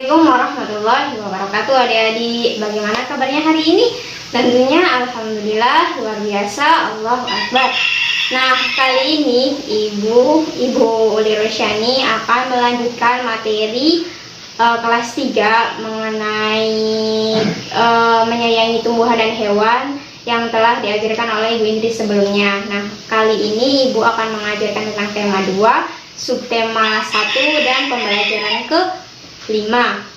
Assalamualaikum warahmatullahi wabarakatuh. Adik-adik, bagaimana kabarnya hari ini? Tentunya alhamdulillah luar biasa, Allahu Akbar. Nah, kali ini Ibu Uli Rosyani akan melanjutkan materi kelas 3 mengenai menyayangi tumbuhan dan hewan yang telah diajarkan oleh Ibu Indri sebelumnya. Nah, kali ini Ibu akan mengajarkan tentang tema 2, subtema 1 dan pembelajaran ke 5.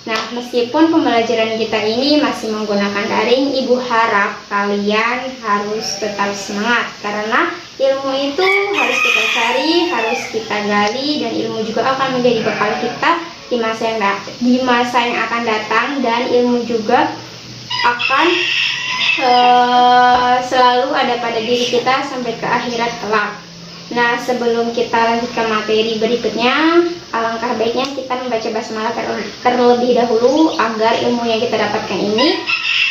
Nah, meskipun pembelajaran kita ini masih menggunakan daring, Ibu harap kalian harus tetap semangat karena ilmu itu harus kita cari, harus kita gali, dan ilmu juga akan menjadi bekal kita di masa yang akan datang, dan ilmu juga akan selalu ada pada diri kita sampai ke akhirat kelak. Nah, sebelum kita lanjutkan materi berikutnya, alangkah baiknya kita membaca basmalah terlebih dahulu agar ilmu yang kita dapatkan ini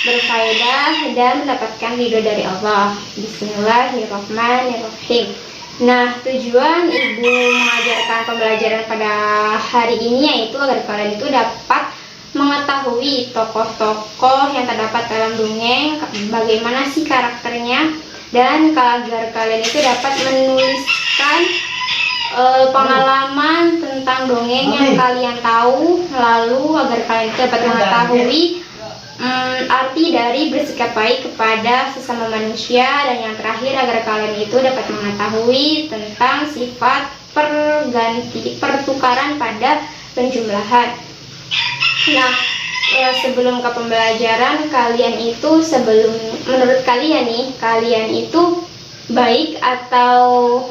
berfaedah dan mendapatkan ridho dari Allah. Bismillahirrahmanirrahim. Nah, tujuan Ibu mengajarkan pembelajaran pada hari ini yaitu agar kalian itu dapat mengetahui tokoh-tokoh yang terdapat dalam dongeng, bagaimana sih karakternya, dan agar kalian itu dapat menuliskan pengalaman tentang dongeng yang kalian tahu, lalu agar kalian itu dapat mengetahui arti dari bersikap baik kepada sesama manusia, dan yang terakhir agar kalian itu dapat mengetahui tentang sifat pertukaran pada penjumlahan. Nah, sebelum ke pembelajaran, menurut kalian nih, kalian itu baik atau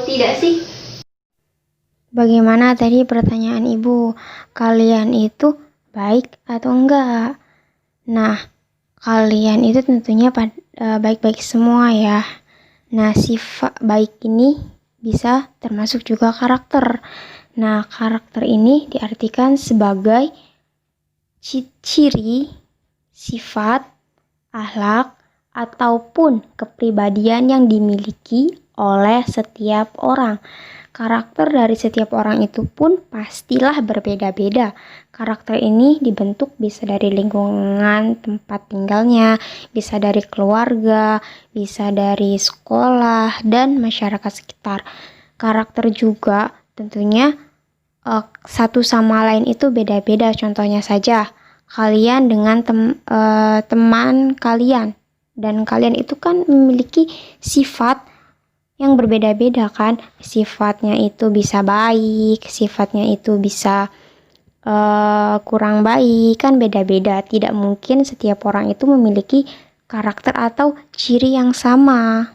tidak sih? Bagaimana tadi pertanyaan Ibu? Kalian itu baik atau enggak? Nah, kalian itu tentunya baik-baik semua ya. Nah, sifat baik ini bisa termasuk juga karakter. Nah, karakter ini diartikan sebagai ciri, sifat, akhlak, ataupun kepribadian yang dimiliki oleh setiap orang. Karakter dari setiap orang itu pun pastilah berbeda-beda. Karakter ini dibentuk bisa dari lingkungan tempat tinggalnya, bisa dari keluarga, bisa dari sekolah, dan masyarakat sekitar. Karakter juga tentunya satu sama lain itu beda-beda. Contohnya saja, kalian dengan teman kalian, dan kalian itu kan memiliki sifat yang berbeda-beda kan. Sifatnya itu bisa baik, sifatnya itu bisa kurang baik, kan beda-beda. Tidak mungkin setiap orang itu memiliki karakter atau ciri yang sama.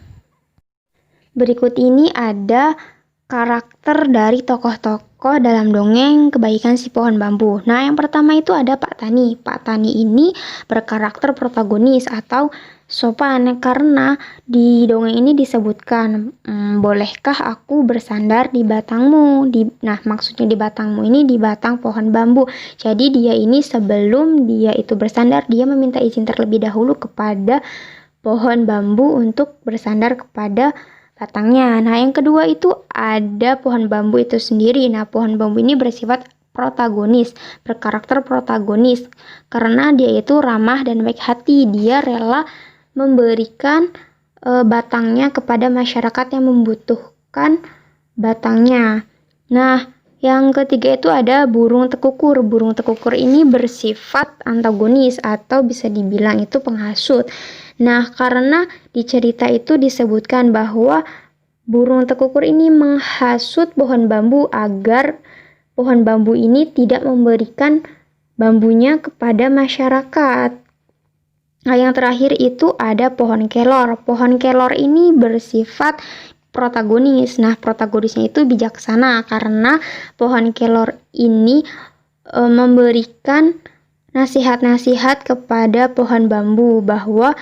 Berikut ini ada karakter dari tokoh-tokoh dalam dongeng Kebaikan Si Pohon Bambu. Nah, yang pertama itu ada Pak Tani. Pak Tani ini berkarakter protagonis atau sopan karena di dongeng ini disebutkan, bolehkah aku bersandar di batangmu? Nah, maksudnya di batangmu ini di batang pohon bambu. Jadi dia ini sebelum dia itu bersandar, dia meminta izin terlebih dahulu kepada pohon bambu untuk bersandar kepada batangnya. Nah, yang kedua itu ada pohon bambu itu sendiri. Nah, pohon bambu ini bersifat protagonis, berkarakter protagonis karena dia itu ramah dan baik hati. Dia rela memberikan batangnya kepada masyarakat yang membutuhkan batangnya. Nah, yang ketiga itu ada burung tekukur. Burung tekukur ini bersifat antagonis atau bisa dibilang itu penghasut. Nah, karena di cerita itu disebutkan bahwa burung tekukur ini menghasut pohon bambu agar pohon bambu ini tidak memberikan bambunya kepada masyarakat. Nah, yang terakhir itu ada pohon kelor. Pohon kelor ini bersifat protagonis. Nah, protagonisnya itu bijaksana karena pohon kelor ini memberikan nasihat-nasihat kepada pohon bambu bahwa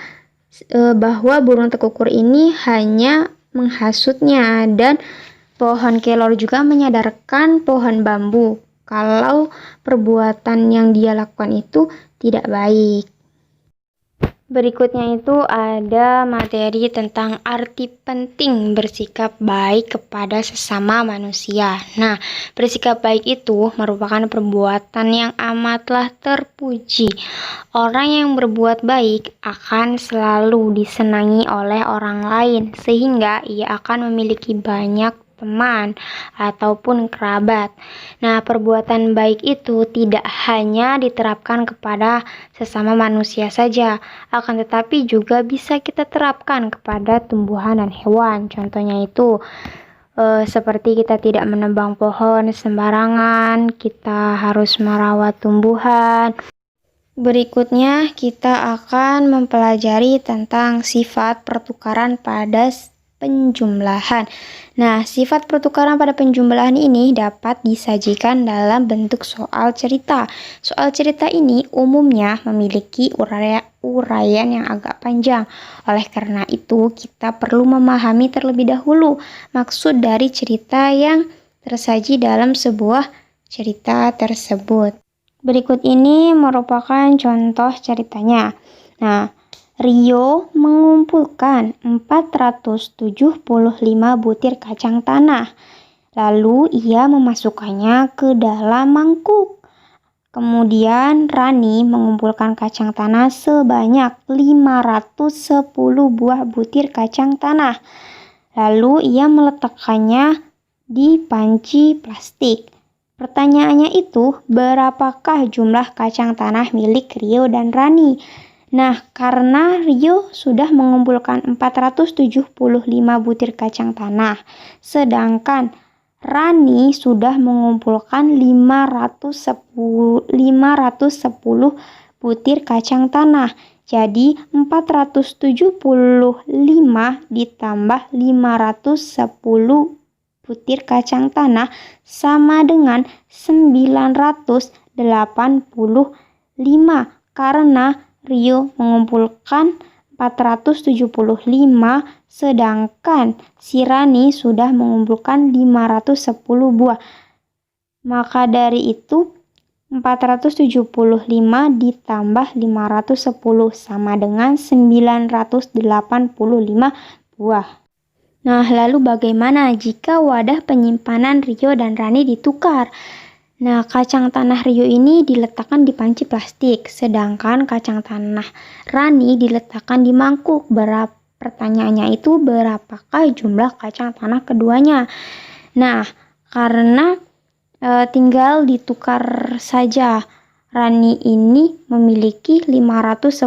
burung tekukur ini hanya menghasutnya, dan pohon kelor juga menyadarkan pohon bambu kalau perbuatan yang dia lakukan itu tidak baik. Berikutnya itu ada materi tentang arti penting bersikap baik kepada sesama manusia. Nah, bersikap baik itu merupakan perbuatan yang amatlah terpuji. Orang yang berbuat baik akan selalu disenangi oleh orang lain, sehingga ia akan memiliki banyak teman ataupun kerabat. Nah, perbuatan baik itu tidak hanya diterapkan kepada sesama manusia saja, akan tetapi juga bisa kita terapkan kepada tumbuhan dan hewan. Contohnya itu seperti kita tidak menebang pohon sembarangan, kita harus merawat tumbuhan. Berikutnya kita akan mempelajari tentang sifat pertukaran pada penjumlahan. Nah, sifat pertukaran pada penjumlahan ini dapat disajikan dalam bentuk soal cerita. Soal cerita ini umumnya memiliki uraian yang agak panjang. Oleh karena itu, kita perlu memahami terlebih dahulu maksud dari cerita yang tersaji dalam sebuah cerita tersebut. Berikut ini merupakan contoh ceritanya. Nah, Rio mengumpulkan 475 butir kacang tanah. Lalu ia memasukkannya ke dalam mangkuk. Kemudian Rani mengumpulkan kacang tanah sebanyak 510 buah butir kacang tanah. Lalu ia meletakkannya di panci plastik. Pertanyaannya itu, berapakah jumlah kacang tanah milik Rio dan Rani? Nah, karena Rio sudah mengumpulkan 475 butir kacang tanah, sedangkan Rani sudah mengumpulkan 510 butir kacang tanah. Jadi 475 ditambah 510 butir kacang tanah sama dengan 985 karena Rio mengumpulkan 475 sedangkan si Rani sudah mengumpulkan 510 buah. Maka dari itu 475 ditambah 510 sama dengan 985 buah. Nah, lalu bagaimana jika wadah penyimpanan Rio dan Rani ditukar? Nah, kacang tanah Rio ini diletakkan di panci plastik, sedangkan kacang tanah Rani diletakkan di mangkuk. Pertanyaannya itu, berapakah jumlah kacang tanah keduanya? Nah, karena tinggal ditukar saja. Rani ini memiliki 510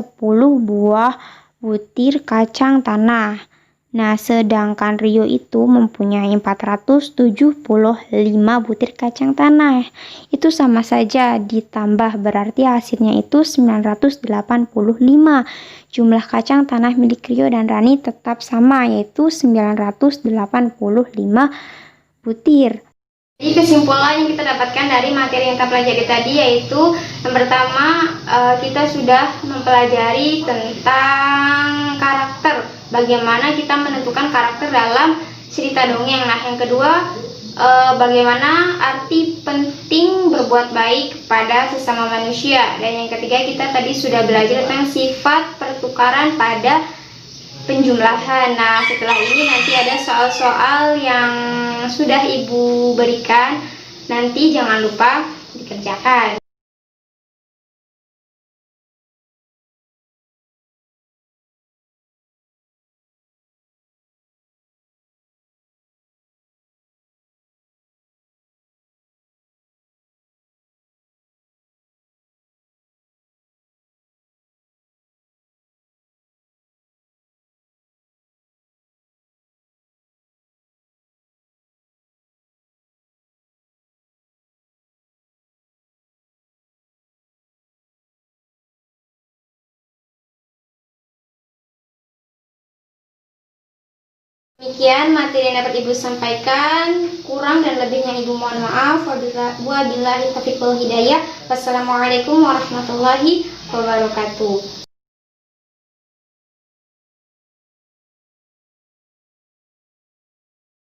buah butir kacang tanah. Nah, sedangkan Rio itu mempunyai 475 butir kacang tanah. Itu sama saja ditambah, berarti hasilnya itu 985. Jumlah kacang tanah milik Rio dan Rani tetap sama, yaitu 985 butir. Jadi kesimpulan yang kita dapatkan dari materi yang kita pelajari tadi yaitu yang pertama, kita sudah mempelajari tentang karakter, bagaimana kita menentukan karakter dalam cerita dongeng. Nah, yang kedua, bagaimana arti penting berbuat baik pada sesama manusia. Dan yang ketiga, kita tadi sudah belajar tentang sifat pertukaran pada penjumlahan. Nah, setelah ini nanti ada soal-soal yang sudah Ibu berikan, nanti jangan lupa dikerjakan. Demikian materi yang dapat Ibu sampaikan, kurang dan lebihnya Ibu mohon maaf. Wabillahi taufiq wal hidayah. Wassalamualaikum warahmatullahi wabarakatuh.